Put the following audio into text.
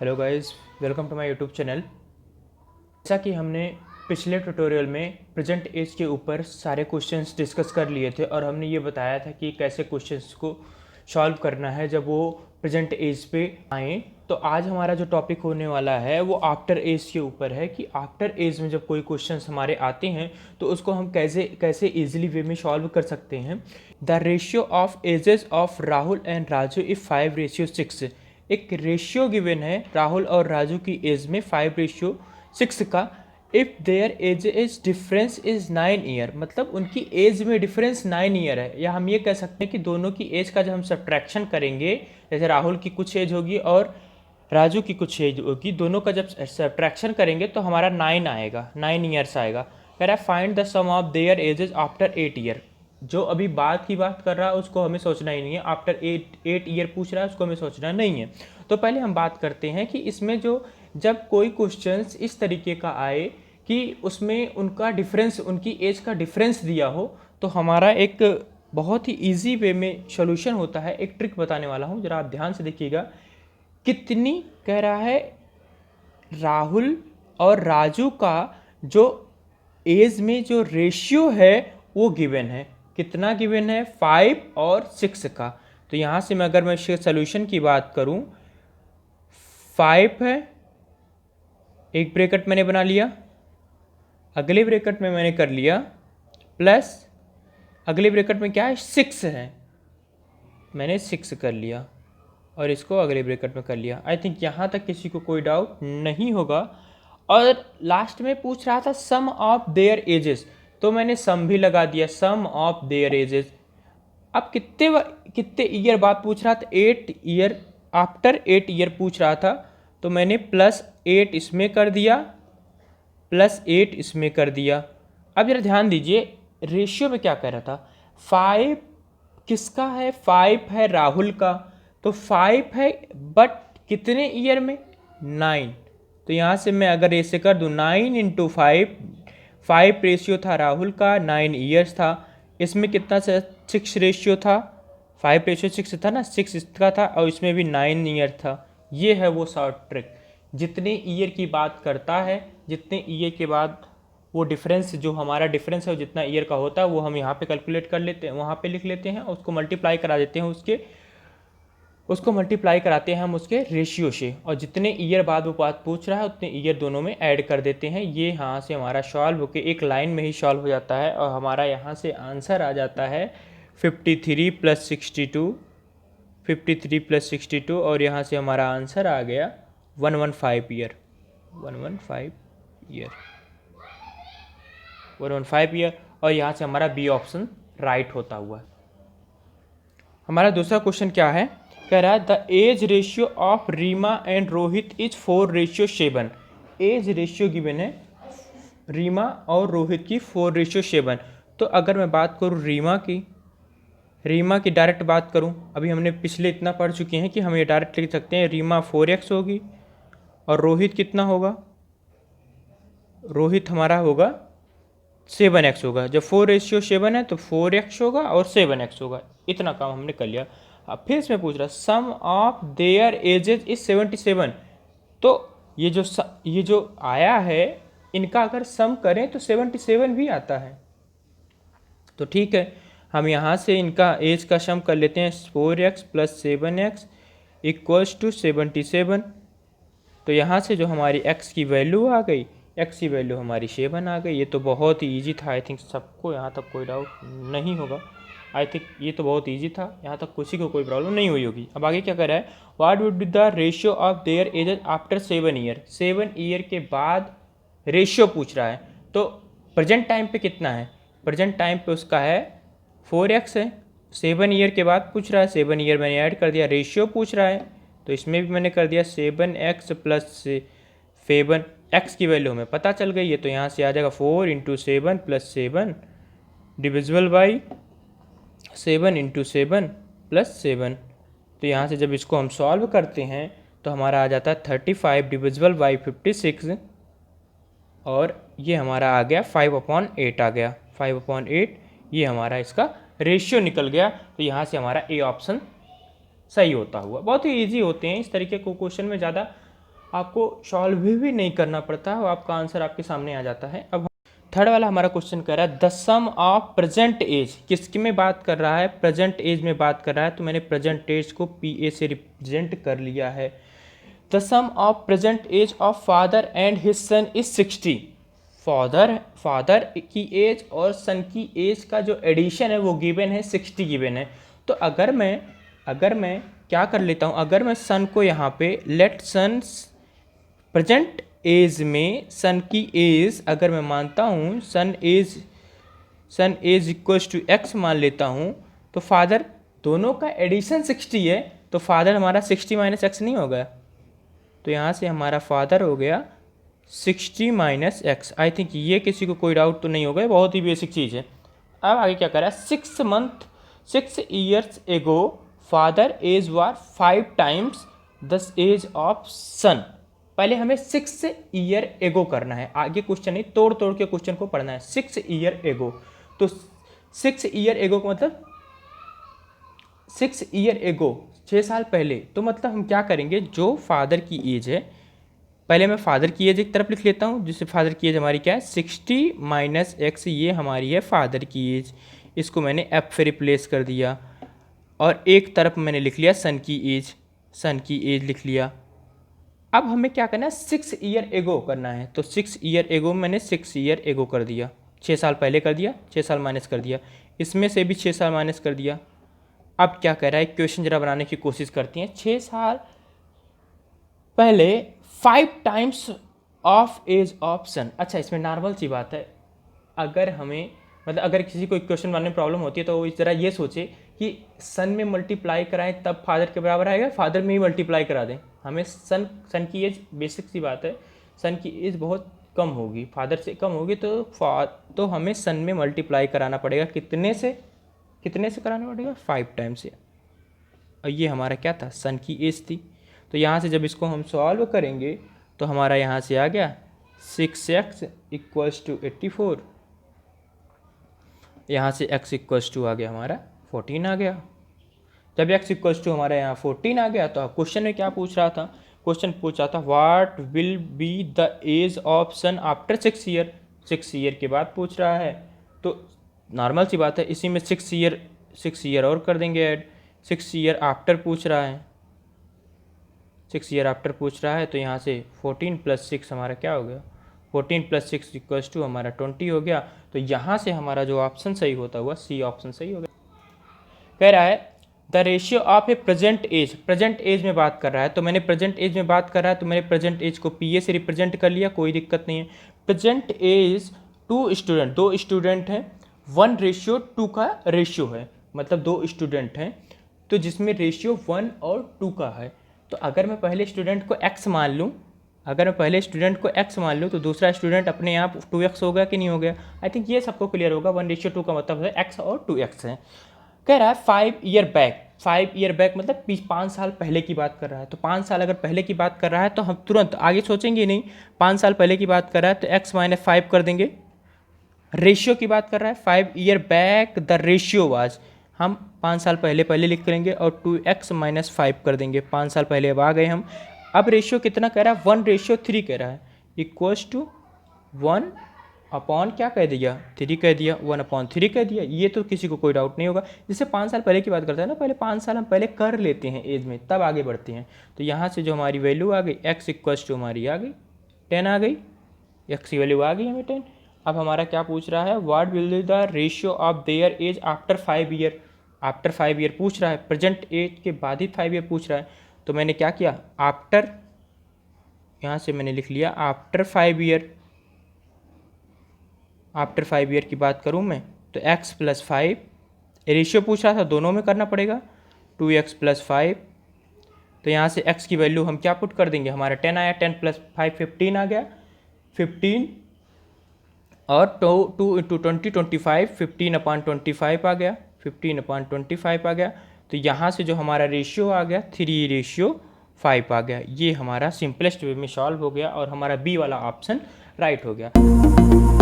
Hello guys, welcome to my YouTube channel. जैसा कि हमने पिछले ट्यूटोरियल में प्रेजेंट एज के ऊपर सारे क्वेश्चंस डिस्कस कर लिए थे और हमने ये बताया था कि कैसे क्वेश्चंस को सॉल्व करना है जब वो प्रेजेंट एज पे आए। तो आज हमारा जो टॉपिक होने वाला है वो आफ्टर एज के ऊपर है कि आफ्टर एज में जब कोई क्वेश्चंस हमारे आते हैं तो उसको हम कैसे कैसे ईजिली वे में सॉल्व कर सकते हैं। The ratio of ages of Rahul and Raju if 5:6। एक रेशियो गिवन है राहुल और राजू की एज में 5:6 का। If their age is difference is 9 year, मतलब उनकी एज में डिफरेंस 9 ईयर है। या हम ये कह सकते हैं कि दोनों की एज का जब हम सब्ट्रैक्शन करेंगे, जैसे राहुल की कुछ एज होगी और राजू की कुछ एज होगी, दोनों का जब सब्ट्रैक्शन करेंगे तो हमारा 9 आएगा, 9 ईयर्स आएगा। कह रहा है find the sum of their ages after 8 year. जो अभी बाद की बात कर रहा है उसको हमें सोचना ही नहीं है, आफ्टर 8 ईयर पूछ रहा है उसको हमें सोचना नहीं है। तो पहले हम बात करते हैं कि इसमें जो जब कोई क्वेश्चंस इस तरीके का आए कि उसमें उनका डिफरेंस, उनकी एज का डिफरेंस दिया हो, तो हमारा एक बहुत ही इजी वे में सोल्यूशन होता है। एक ट्रिक बताने वाला हूँ, जरा आप ध्यान से देखिएगा। कितनी कह रहा है राहुल और राजू का जो एज में जो रेशियो है वो गिवन है। कितना गिवन है? 5 और 6 का। तो यहाँ से मैं अगर मैं सोल्यूशन की बात करूँ, 5 है, एक ब्रैकेट मैंने बना लिया, अगले ब्रैकेट में मैंने कर लिया प्लस अगले ब्रैकेट में क्या है? 6 है, मैंने 6 कर लिया और इसको अगले ब्रैकेट में कर लिया। आई थिंक यहाँ तक किसी को कोई डाउट नहीं होगा। और लास्ट में पूछ रहा था सम ऑफ देयर एजेस, तो मैंने सम भी लगा दिया, सम ऑफ देयर एजेस। अब कितने ईयर बाद पूछ रहा था? 8 ईयर, आफ्टर 8 ईयर पूछ रहा था, तो मैंने +8 इसमें कर दिया, +8 इसमें कर दिया। अब जरा ध्यान दीजिए, रेशियो में क्या कह रहा था? 5 किसका है? 5 है राहुल का, तो 5 है बट कितने ईयर में? 9। तो यहाँ से मैं अगर ऐसे कर दूँ 9 × 5, 5 रेशियो था राहुल का, 9 ईयर्स था। इसमें कितना 6 रेशियो था, 5:6 था ना, 6 इसका था और इसमें भी 9 ईयर था। ये है वो शॉर्ट ट्रिक। जितने ईयर की बात करता है, जितने ईयर के बाद वो डिफरेंस, जो हमारा डिफरेंस है वो जितना ईयर का होता है वो हम यहाँ पे कैलकुलेट कर लेते हैं, वहाँ पे लिख लेते हैं, उसको मल्टीप्लाई करा देते हैं, उसको मल्टीप्लाई कराते हैं हम उसके रेशियो से, और जितने ईयर बाद वो बात पूछ रहा है उतने ईयर दोनों में ऐड कर देते हैं। ये यहाँ से हमारा सॉल्व होकर एक लाइन में ही सॉल्व हो जाता है और हमारा यहाँ से आंसर आ जाता है 53 + 62, 53 + 62, और यहाँ से हमारा आंसर आ गया 115 ईयर, 115 ईयर, 115 ईयर। और यहाँ से हमारा बी ऑप्शन राइट होता हुआ। हमारा दूसरा क्वेश्चन क्या है? कह रहा है the age ratio of Reema and Rohit is 4:7। Age ratio given है रीमा और रोहित की 4:7। तो अगर मैं बात करूँ रीमा की डायरेक्ट बात करूँ, अभी हमने पिछले इतना पढ़ चुके हैं कि हम ये डायरेक्ट लिख सकते हैं, रीमा 4x होगी और रोहित कितना होगा? रोहित हमारा होगा 7x होगा। जब 4:7 है तो 4x होगा और 7x होगा। इतना काम हमने कर लिया। अब फिर इसमें पूछ रहा सम ऑफ देयर एजेस इज 77। तो ये जो आया है, इनका अगर सम करें तो 77 भी आता है। तो ठीक है, हम यहाँ से इनका एज का सम कर लेते हैं, 4x + 7x = 77। तो यहाँ से जो हमारी x की वैल्यू आ गई, x की वैल्यू हमारी 7 आ गई। ये तो बहुत ही ईजी था, आई थिंक सबको यहाँ तक कोई डाउट नहीं होगा। आई थिंक ये तो बहुत ईजी था, यहाँ तक किसी को कोई प्रॉब्लम नहीं हुई होगी। अब आगे क्या कर रहा है? What would be the ratio of their ages after 7 year. 7 year के बाद रेशियो पूछ रहा है, तो प्रेजेंट टाइम पे कितना है? प्रेजेंट टाइम पे उसका है 4x है। 7 ईयर के बाद पूछ रहा है, 7 ईयर मैंने ऐड कर दिया, रेशियो पूछ रहा है तो इसमें भी मैंने कर दिया 7x + 7। x की वैल्यू हमें पता चल गई है, तो यहाँ से आ जाएगा 4 × 7 + 7 डिविजिबल बाई 7 × 7 + 7। तो यहाँ से जब इसको हम सॉल्व करते हैं तो हमारा आ जाता है 35 डिविजिबल बाई 56, और ये हमारा आ गया 5/8 आ गया, 5/8 ये हमारा इसका रेशियो निकल गया। तो यहाँ से हमारा ए ऑप्शन सही होता हुआ। बहुत ही इजी होते हैं इस तरीके को क्वेश्चन में, ज़्यादा आपको सॉल्व भी नहीं करना पड़ता है और आपका आंसर आपके सामने आ जाता है। अब थर्ड वाला हमारा क्वेश्चन कह रहा है the sum of present age, किसकी में बात कर रहा है, प्रेजेंट एज में बात कर रहा है, तो मैंने प्रेजेंट एज को पी ए से रिप्रेजेंट कर लिया है। The sum of present age of father and his son is 60। Father की एज और सन की एज का जो एडिशन है वो गिवन है 60 गिवन है। तो अगर मैं क्या कर लेता हूँ, अगर मैं सन को यहाँ पे लेट सन प्रेजेंट एज में सन की एज अगर मैं मानता हूँ सन एज इक्वल्स टू एक्स मान लेता हूँ, तो फादर दोनों का एडिशन 60 है, तो फादर हमारा 60 माइनस एक्स नहीं होगा, तो यहाँ से हमारा फादर हो गया 60 माइनस एक्स। आई थिंक ये किसी को कोई डाउट तो नहीं होगा, बहुत ही बेसिक चीज़ है। अब आगे क्या करा, 6 years ago father age was 5 times the age of son. पहले हमें 6 ईयर एगो करना है, आगे क्वेश्चन नहीं, तोड़ तोड़ के क्वेश्चन को पढ़ना है। 6 ईयर एगो, तो 6 ईयर एगो का मतलब 6 ईयर एगो 6 साल पहले, तो मतलब हम क्या करेंगे, जो फादर की एज है, पहले मैं फादर की एज एक तरफ लिख लेता हूँ, जिससे फादर की एज हमारी क्या है 60 माइनस एक्स, ये हमारी है फादर की एज, इसको मैंने एफ से रिप्लेस कर दिया, और एक तरफ मैंने लिख लिया सन की एज लिख लिया। अब हमें क्या करना है, 6 ईयर एगो करना है, तो 6 ईयर एगो मैंने 6 ईयर एगो कर दिया, 6 साल पहले कर दिया, 6 साल माइनस कर दिया, इसमें से भी 6 साल माइनस कर दिया। अब क्या कह रहा है, क्वेश्चन जरा बनाने की कोशिश करती हैं। 6 साल पहले 5 टाइम्स ऑफ एज ऑफ सन। अच्छा, इसमें नॉर्मल सी बात है, अगर हमें मतलब अगर किसी को इक्वेशन बनाने में प्रॉब्लम होती है तो वो इस तरह ये सोचे कि सन में मल्टीप्लाई कराएं तब फादर के बराबर आएगा, फादर में ही मल्टीप्लाई करा दें। हमें सन की एज, बेसिक सी बात है, सन की एज बहुत कम होगी, फादर से कम होगी, तो हमें सन में मल्टीप्लाई कराना पड़ेगा, कितने से कराना पड़ेगा, 5 टाइम से। और ये हमारा क्या था, सन की एज थी। तो यहाँ से जब इसको हम सॉल्व करेंगे तो हमारा यहाँ से आ गया 6x इक्वल्स टू 84, यहाँ से x इक्वल्स टू आ गया हमारा 14 आ गया। जब x इक्वल्स टू हमारा यहाँ 14 आ गया, तो क्वेश्चन में क्या पूछ रहा था, क्वेश्चन पूछ रहा था what will be the age of son after 6 year. 6 year के बाद पूछ रहा है, तो नॉर्मल सी बात है, इसी में 6 ईयर और कर देंगे ऐड। 6 ईयर आफ्टर पूछ रहा है, 6 ईयर आफ्टर पूछ रहा है, तो यहाँ से 14 प्लस 6 हमारा क्या हो गया, 14 प्लस 6 इक्वल्स टू हमारा 20 हो गया। तो यहाँ से हमारा जो ऑप्शन सही होता हुआ सी ऑप्शन सही हो गया। कह रहा है the ratio of a present age में बात कर रहा है, तो मैंने प्रेजेंट एज में बात कर रहा है, तो मैंने प्रेजेंट एज को पी ए से रिप्रेजेंट कर लिया, कोई दिक्कत नहीं है। प्रेजेंट एज 2 स्टूडेंट, 2 स्टूडेंट हैं, 1:2 का रेशियो है, मतलब 2 स्टूडेंट हैं, तो जिसमें रेशियो 1 और 2 का है। तो अगर मैं पहले स्टूडेंट को x मान लूँ, तो दूसरा स्टूडेंट अपने आप 2x हो गया कि नहीं हो गया। आई थिंक ये सबको क्लियर होगा, 1:2 का मतलब है x और 2x है। कह रहा है 5 ईयर बैक मतलब 5 साल पहले की बात कर रहा है, तो 5 साल अगर पहले की बात कर रहा है तो हम तुरंत आगे सोचेंगे नहीं, 5 साल पहले की बात कर रहा है तो x माइनस 5 कर देंगे। रेशियो की बात कर रहा है, 5 year back the ratio was, हम 5 साल पहले लिख करेंगे और 2x माइनस 5 कर देंगे। 5 साल पहले अब आ गए हम। अब रेशियो कितना कह रहा है, 1:3 कह रहा है, इक्वल्स टू 1 अपॉन क्या कह दिया, 3 कह दिया, 1/3 कह दिया। ये तो किसी को कोई डाउट नहीं होगा। जैसे 5 साल पहले की बात करते हैं ना, पहले 5 साल हम पहले कर लेते हैं एज में, तब आगे बढ़ते हैं। तो यहाँ से जो हमारी वैल्यू आ गई, x इक्वल्स टू हमारी आ गई 10 आ गई, x की वैल्यू आ गई हमें 10। अब हमारा क्या पूछ रहा है, what will be the ratio of their age after 5 year. After 5 year पूछ रहा है, प्रेजेंट एज के बाद ही 5 ईयर पूछ रहा है। तो मैंने क्या किया, आफ्टर, यहाँ से मैंने लिख लिया आफ्टर 5 ईयर। आफ्टर 5 ईयर की बात करूँ मैं तो x + 5, रेशियो पूछ रहा था, दोनों में करना पड़ेगा, 2x + 5। तो यहाँ से x की वैल्यू हम क्या पुट कर देंगे, हमारा 10 आया, 10 + 5 15 आ गया, 15 और 2 × 20 25, 15/25 आ गया, 15/25 आ गया। तो यहाँ से जो हमारा रेशियो आ गया 3:5 आ गया। ये हमारा सिंपलेस्ट वे में सॉल्व हो गया और हमारा बी वाला ऑप्शन राइट हो गया।